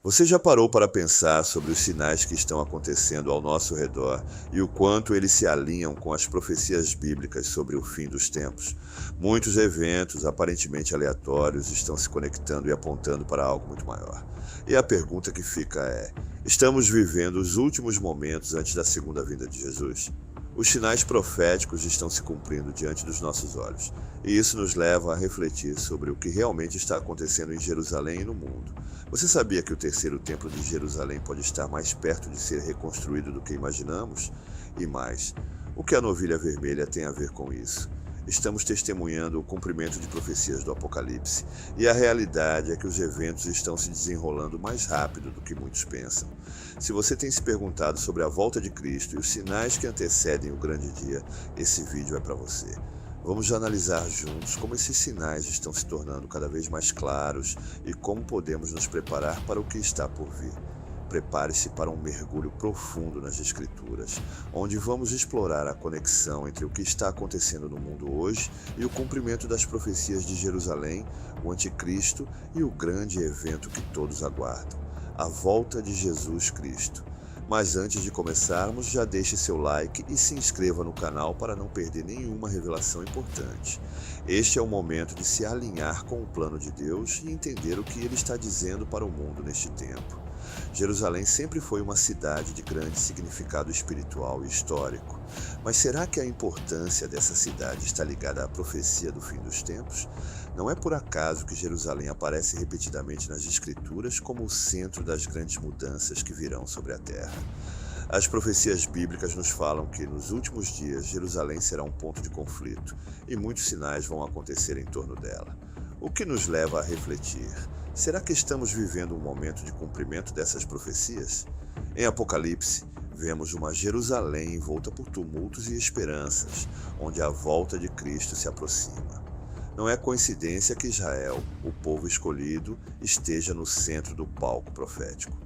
Você já parou para pensar sobre os sinais que estão acontecendo ao nosso redor e o quanto eles se alinham com as profecias bíblicas sobre o fim dos tempos? Muitos eventos, aparentemente aleatórios, estão se conectando e apontando para algo muito maior. E a pergunta que fica é: estamos vivendo os últimos momentos antes da segunda vinda de Jesus? Os sinais proféticos estão se cumprindo diante dos nossos olhos, e isso nos leva a refletir sobre o que realmente está acontecendo em Jerusalém e no mundo. Você sabia que o terceiro templo de Jerusalém pode estar mais perto de ser reconstruído do que imaginamos? E mais, o que a novilha vermelha tem a ver com isso? Estamos testemunhando o cumprimento de profecias do Apocalipse, e a realidade é que os eventos estão se desenrolando mais rápido do que muitos pensam. Se você tem se perguntado sobre a volta de Cristo e os sinais que antecedem o grande dia, esse vídeo é para você. Vamos analisar juntos como esses sinais estão se tornando cada vez mais claros e como podemos nos preparar para o que está por vir. Prepare-se para um mergulho profundo nas Escrituras, onde vamos explorar a conexão entre o que está acontecendo no mundo hoje e o cumprimento das profecias de Jerusalém, o Anticristo e o grande evento que todos aguardam, a volta de Jesus Cristo. Mas antes de começarmos, já deixe seu like e se inscreva no canal para não perder nenhuma revelação importante. Este é o momento de se alinhar com o plano de Deus e entender o que Ele está dizendo para o mundo neste tempo. Jerusalém sempre foi uma cidade de grande significado espiritual e histórico. Mas será que a importância dessa cidade está ligada à profecia do fim dos tempos? Não é por acaso que Jerusalém aparece repetidamente nas Escrituras como o centro das grandes mudanças que virão sobre a terra. As profecias bíblicas nos falam que, nos últimos dias, Jerusalém será um ponto de conflito e muitos sinais vão acontecer em torno dela. O que nos leva a refletir: será que estamos vivendo um momento de cumprimento dessas profecias? Em Apocalipse, vemos uma Jerusalém envolta por tumultos e esperanças, onde a volta de Cristo se aproxima. Não é coincidência que Israel, o povo escolhido, esteja no centro do palco profético.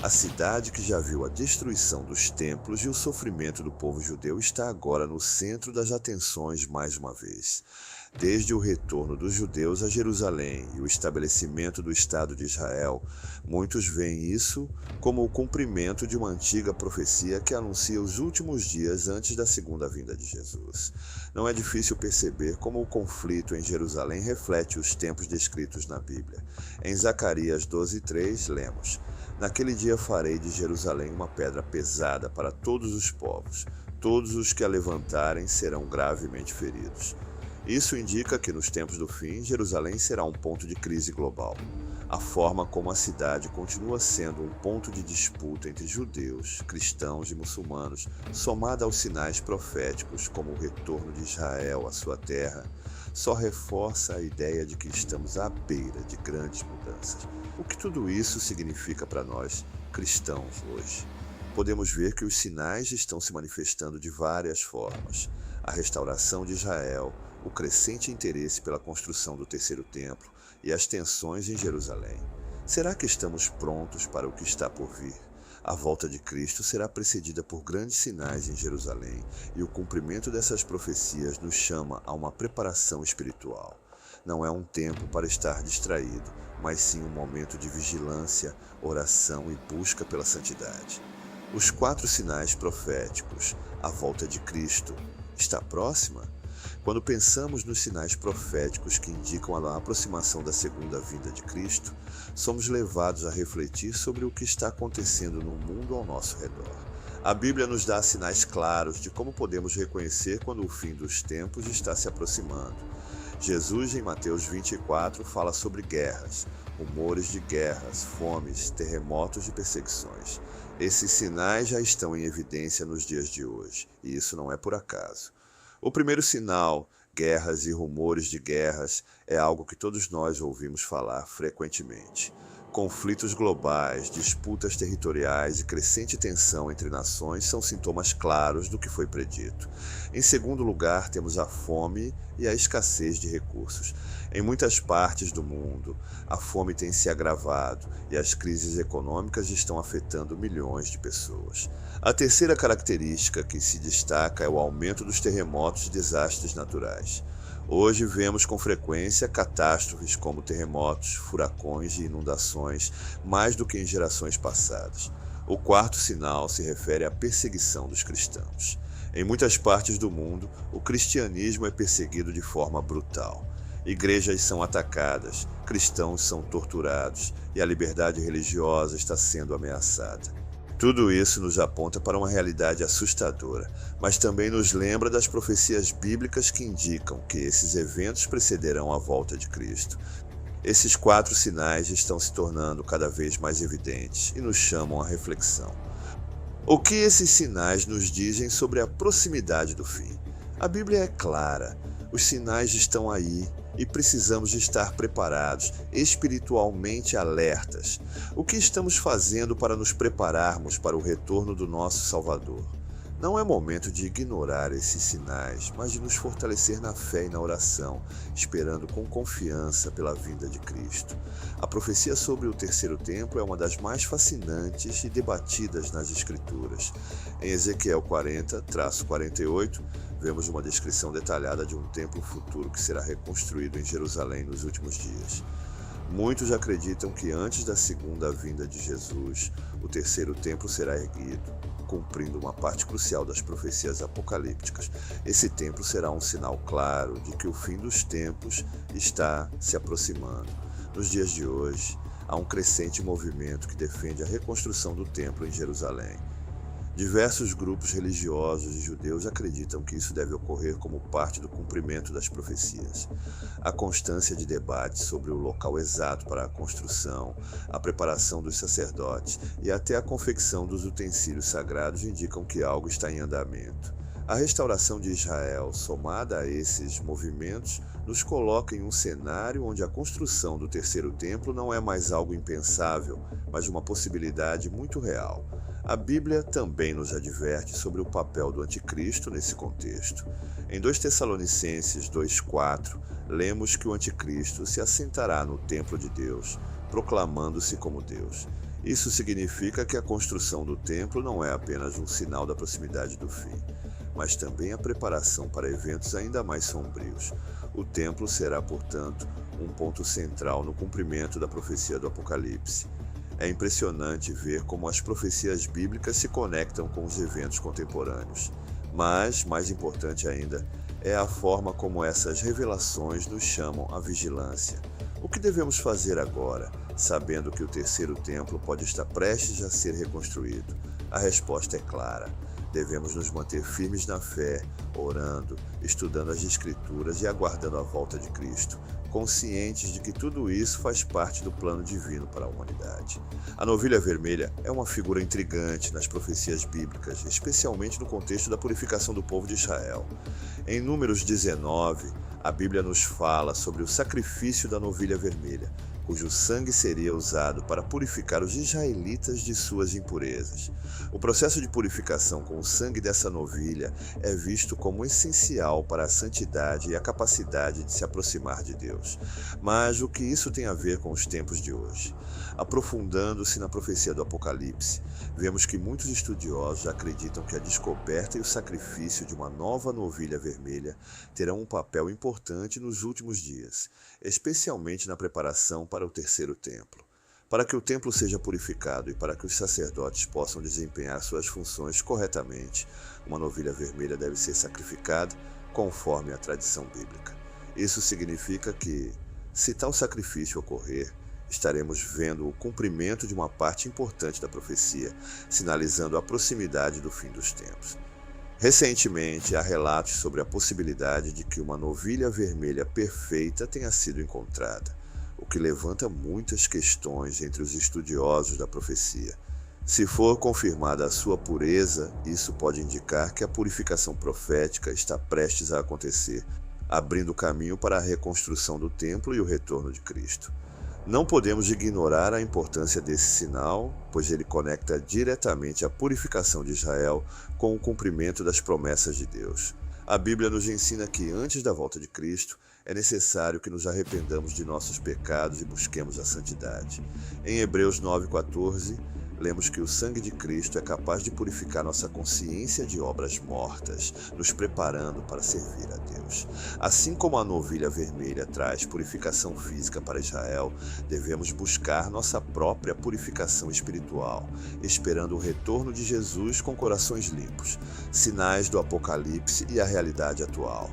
A cidade que já viu a destruição dos templos e o sofrimento do povo judeu está agora no centro das atenções mais uma vez. Desde o retorno dos judeus a Jerusalém e o estabelecimento do Estado de Israel, muitos veem isso como o cumprimento de uma antiga profecia que anuncia os últimos dias antes da segunda vinda de Jesus. Não é difícil perceber como o conflito em Jerusalém reflete os tempos descritos na Bíblia. Em Zacarias 12:3, lemos: "Naquele dia farei de Jerusalém uma pedra pesada para todos os povos. Todos os que a levantarem serão gravemente feridos." Isso indica que, nos tempos do fim, Jerusalém será um ponto de crise global. A forma como a cidade continua sendo um ponto de disputa entre judeus, cristãos e muçulmanos, somada aos sinais proféticos como o retorno de Israel à sua terra, só reforça a ideia de que estamos à beira de grandes mudanças. O que tudo isso significa para nós, cristãos, hoje? Podemos ver que os sinais estão se manifestando de várias formas. A restauração de Israel, o crescente interesse pela construção do terceiro templo e as tensões em Jerusalém. Será que estamos prontos para o que está por vir? A volta de Cristo será precedida por grandes sinais em Jerusalém, e o cumprimento dessas profecias nos chama a uma preparação espiritual. Não é um tempo para estar distraído, mas sim um momento de vigilância, oração e busca pela santidade. Os 4 sinais proféticos, a volta de Cristo, está próxima? Quando pensamos nos sinais proféticos que indicam a aproximação da segunda vinda de Cristo, somos levados a refletir sobre o que está acontecendo no mundo ao nosso redor. A Bíblia nos dá sinais claros de como podemos reconhecer quando o fim dos tempos está se aproximando. Jesus, em Mateus 24, fala sobre guerras, rumores de guerras, fomes, terremotos e perseguições. Esses sinais já estão em evidência nos dias de hoje, e isso não é por acaso. O primeiro sinal, guerras e rumores de guerras, é algo que todos nós ouvimos falar frequentemente. Conflitos globais, disputas territoriais e crescente tensão entre nações são sintomas claros do que foi predito. Em segundo lugar, temos a fome e a escassez de recursos. Em muitas partes do mundo, a fome tem se agravado e as crises econômicas estão afetando milhões de pessoas. A terceira característica que se destaca é o aumento dos terremotos e desastres naturais. Hoje vemos com frequência catástrofes como terremotos, furacões e inundações, mais do que em gerações passadas. O quarto sinal se refere à perseguição dos cristãos. Em muitas partes do mundo, o cristianismo é perseguido de forma brutal. Igrejas são atacadas, cristãos são torturados e a liberdade religiosa está sendo ameaçada. Tudo isso nos aponta para uma realidade assustadora, mas também nos lembra das profecias bíblicas que indicam que esses eventos precederão a volta de Cristo. Esses quatro sinais estão se tornando cada vez mais evidentes e nos chamam à reflexão. O que esses sinais nos dizem sobre a proximidade do fim? A Bíblia é clara, os sinais estão aí e precisamos estar preparados, espiritualmente alertas. O que estamos fazendo para nos prepararmos para o retorno do nosso Salvador? Não é momento de ignorar esses sinais, mas de nos fortalecer na fé e na oração, esperando com confiança pela vinda de Cristo. A profecia sobre o terceiro templo é uma das mais fascinantes e debatidas nas Escrituras. Em Ezequiel 40-48, vemos uma descrição detalhada de um templo futuro que será reconstruído em Jerusalém nos últimos dias. Muitos acreditam que antes da segunda vinda de Jesus, o terceiro templo será erguido, cumprindo uma parte crucial das profecias apocalípticas. Esse templo será um sinal claro de que o fim dos tempos está se aproximando. Nos dias de hoje, há um crescente movimento que defende a reconstrução do templo em Jerusalém. Diversos grupos religiosos e judeus acreditam que isso deve ocorrer como parte do cumprimento das profecias. A constância de debates sobre o local exato para a construção, a preparação dos sacerdotes e até a confecção dos utensílios sagrados indicam que algo está em andamento. A restauração de Israel, somada a esses movimentos, nos coloca em um cenário onde a construção do terceiro templo não é mais algo impensável, mas uma possibilidade muito real. A Bíblia também nos adverte sobre o papel do anticristo nesse contexto. Em 2 Tessalonicenses 2,4, lemos que o anticristo se assentará no templo de Deus, proclamando-se como Deus. Isso significa que a construção do templo não é apenas um sinal da proximidade do fim, mas também a preparação para eventos ainda mais sombrios. O templo será, portanto, um ponto central no cumprimento da profecia do Apocalipse. É impressionante ver como as profecias bíblicas se conectam com os eventos contemporâneos. Mas, mais importante ainda, é a forma como essas revelações nos chamam à vigilância. O que devemos fazer agora, sabendo que o terceiro templo pode estar prestes a ser reconstruído? A resposta é clara. Devemos nos manter firmes na fé, orando, estudando as Escrituras e aguardando a volta de Cristo, conscientes de que tudo isso faz parte do plano divino para a humanidade. A novilha vermelha é uma figura intrigante nas profecias bíblicas, especialmente no contexto da purificação do povo de Israel. Em Números 19, a Bíblia nos fala sobre o sacrifício da novilha vermelha, cujo sangue seria usado para purificar os israelitas de suas impurezas. O processo de purificação com o sangue dessa novilha é visto como essencial para a santidade e a capacidade de se aproximar de Deus. Mas o que isso tem a ver com os tempos de hoje? Aprofundando-se na profecia do Apocalipse, vemos que muitos estudiosos acreditam que a descoberta e o sacrifício de uma nova novilha vermelha terão um papel importante nos últimos dias, especialmente na preparação para o terceiro templo. Para que o templo seja purificado e para que os sacerdotes possam desempenhar suas funções corretamente, uma novilha vermelha deve ser sacrificada conforme a tradição bíblica. Isso significa que, se tal sacrifício ocorrer, estaremos vendo o cumprimento de uma parte importante da profecia, sinalizando a proximidade do fim dos tempos. Recentemente, há relatos sobre a possibilidade de que uma novilha vermelha perfeita tenha sido encontrada, o que levanta muitas questões entre os estudiosos da profecia. Se for confirmada a sua pureza, isso pode indicar que a purificação profética está prestes a acontecer, abrindo caminho para a reconstrução do templo e o retorno de Cristo. Não podemos ignorar a importância desse sinal, pois ele conecta diretamente a purificação de Israel com o cumprimento das promessas de Deus. A Bíblia nos ensina que, antes da volta de Cristo, é necessário que nos arrependamos de nossos pecados e busquemos a santidade. Em Hebreus 9,14, lemos que o sangue de Cristo é capaz de purificar nossa consciência de obras mortas, nos preparando para servir a Deus. Assim como a novilha vermelha traz purificação física para Israel, devemos buscar nossa própria purificação espiritual, esperando o retorno de Jesus com corações limpos, sinais do Apocalipse e a realidade atual.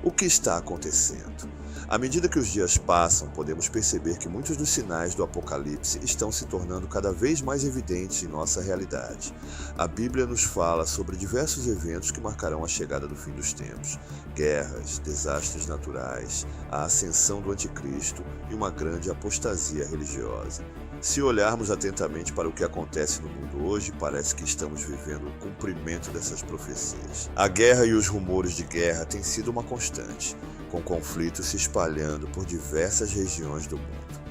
O que está acontecendo? À medida que os dias passam, podemos perceber que muitos dos sinais do Apocalipse estão se tornando cada vez mais evidentes em nossa realidade. A Bíblia nos fala sobre diversos eventos que marcarão a chegada do fim dos tempos: guerras, desastres naturais, a ascensão do anticristo e uma grande apostasia religiosa. Se olharmos atentamente para o que acontece no mundo hoje, parece que estamos vivendo o cumprimento dessas profecias. A guerra e os rumores de guerra têm sido uma constante, com conflitos se espalhando por diversas regiões do mundo.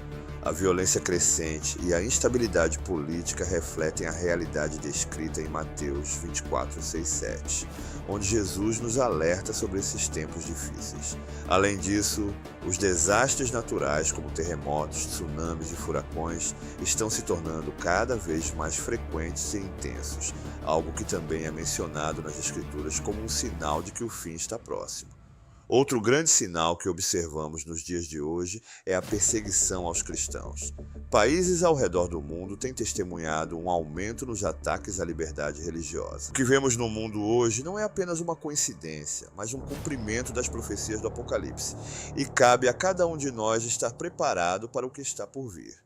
A violência crescente e a instabilidade política refletem a realidade descrita em Mateus 24, 6, 7, onde Jesus nos alerta sobre esses tempos difíceis. Além disso, os desastres naturais, como terremotos, tsunamis e furacões, estão se tornando cada vez mais frequentes e intensos, algo que também é mencionado nas Escrituras como um sinal de que o fim está próximo. Outro grande sinal que observamos nos dias de hoje é a perseguição aos cristãos. Países ao redor do mundo têm testemunhado um aumento nos ataques à liberdade religiosa. O que vemos no mundo hoje não é apenas uma coincidência, mas um cumprimento das profecias do Apocalipse, e cabe a cada um de nós estar preparado para o que está por vir.